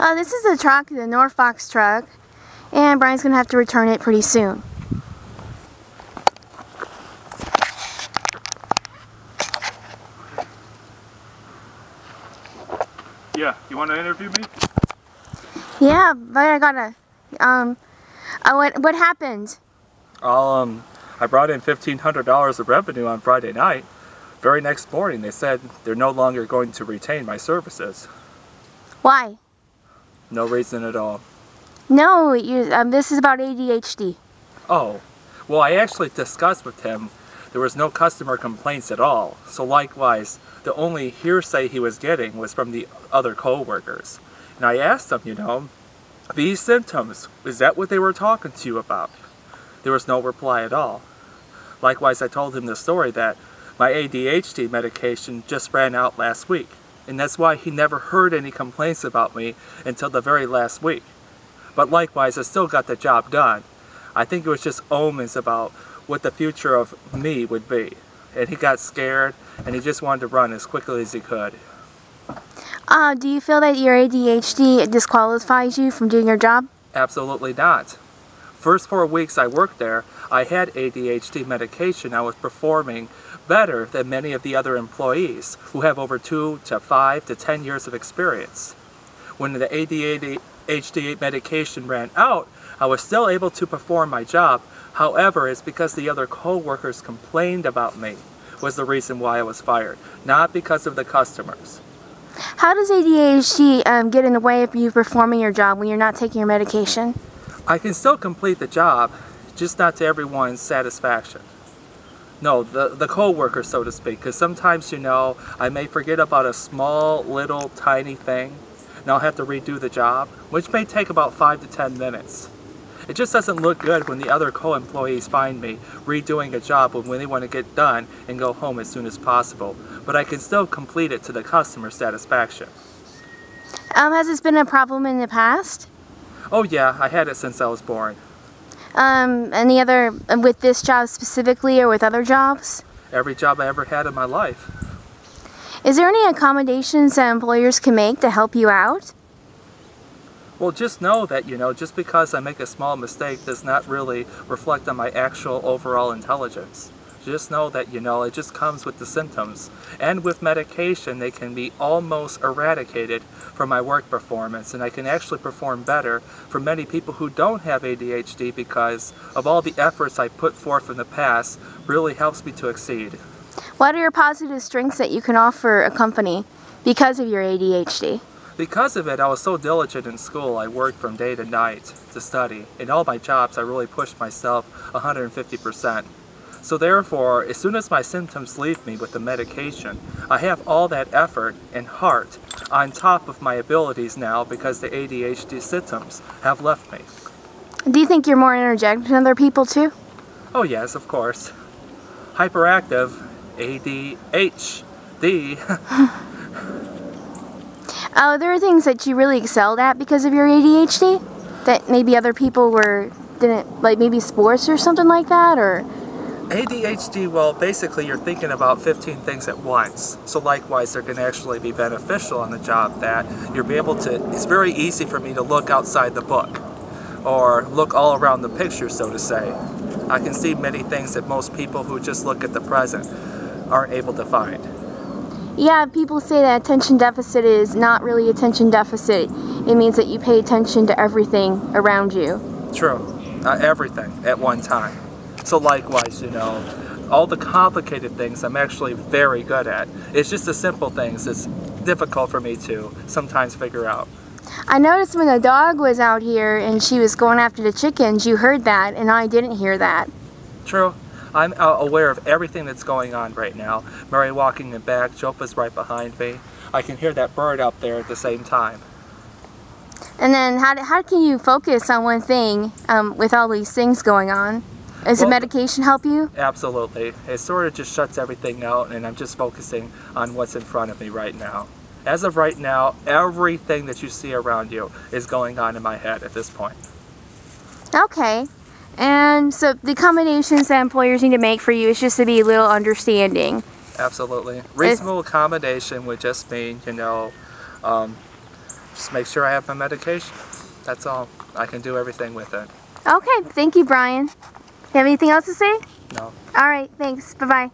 This is the truck, the Norfolk's truck, and Brian's going to have to return it pretty soon. Yeah, you want to interview me? Yeah, but I gotta, what happened? I brought in $1,500 of revenue on Friday night. Very next morning, they said they're no longer going to retain my services. Why? No reason at all. No, this is about ADHD. Oh, well, I actually discussed with him. There was no customer complaints at all. So likewise, the only hearsay he was getting was from the other co-workers. And I asked him, these symptoms, is that what they were talking to you about? There was no reply at all. Likewise, I told him the story that my ADHD medication just ran out last week. And that's why he never heard any complaints about me until the very last week. But likewise, I still got the job done. I think it was just omens about what the future of me would be. And he got scared, and he just wanted to run as quickly as he could. Do you feel that your ADHD disqualifies you from doing your job? Absolutely not. First 4 weeks I worked there, I had ADHD medication. I was performing better than many of the other employees who have over 2 to 5 to 10 years of experience. When the ADHD medication ran out, I was still able to perform my job. However, it's because the other co-workers complained about me was the reason why I was fired, not because of the customers. How does ADHD get in the way of you performing your job when you're not taking your medication? I can still complete the job, just not to everyone's satisfaction. No, the co-workers, so to speak, because sometimes, I may forget about a small, little, tiny thing, and I'll have to redo the job, which may take about 5 to 10 minutes. It just doesn't look good when the other co-employees find me redoing a job when they want to get done and go home as soon as possible. But I can still complete it to the customer's satisfaction. Has this been a problem in the past? Oh yeah, I had it since I was born. Any other, with this job specifically or with other jobs? Every job I ever had in my life. Is there any accommodations that employers can make to help you out? Well, just know that, just because I make a small mistake does not really reflect on my actual overall intelligence. Just know that, it just comes with the symptoms. And with medication, they can be almost eradicated from my work performance. And I can actually perform better for many people who don't have ADHD because of all the efforts I put forth in the past really helps me to exceed. What are your positive strengths that you can offer a company because of your ADHD? Because of it, I was so diligent in school. I worked from day to night to study. In all my jobs, I really pushed myself 150%. So therefore, as soon as my symptoms leave me with the medication, I have all that effort and heart on top of my abilities now because the ADHD symptoms have left me. Do you think you're more energetic than other people too? Oh yes, of course. Hyperactive, ADHD. There are things that you really excelled at because of your ADHD that maybe other people didn't, like maybe sports or something like that, or? ADHD, well, basically you're thinking about 15 things at once. So likewise, they're going to actually be beneficial on the job that you'll be able to, it's very easy for me to look outside the book or look all around the picture, so to say. I can see many things that most people who just look at the present aren't able to find. Yeah, people say that attention deficit is not really attention deficit. It means that you pay attention to everything around you. True. Everything at one time. So likewise, all the complicated things I'm actually very good at. It's just the simple things that's difficult for me to sometimes figure out. I noticed when the dog was out here and she was going after the chickens, you heard that, and I didn't hear that. True. I'm aware of everything that's going on right now. Mary walking in back, Jopa's right behind me. I can hear that bird out there at the same time. And then how can you focus on one thing with all these things going on? Does the medication help you? Absolutely. It sort of just shuts everything out, and I'm just focusing on what's in front of me right now. As of right now, everything that you see around you is going on in my head at this point. Okay. And so the accommodations that employers need to make for you is just to be a little understanding. Absolutely. Reasonable accommodation would just mean, just make sure I have my medication. That's all. I can do everything with it. Okay, thank you, Brian. You have anything else to say? No. All right, thanks. Bye-bye.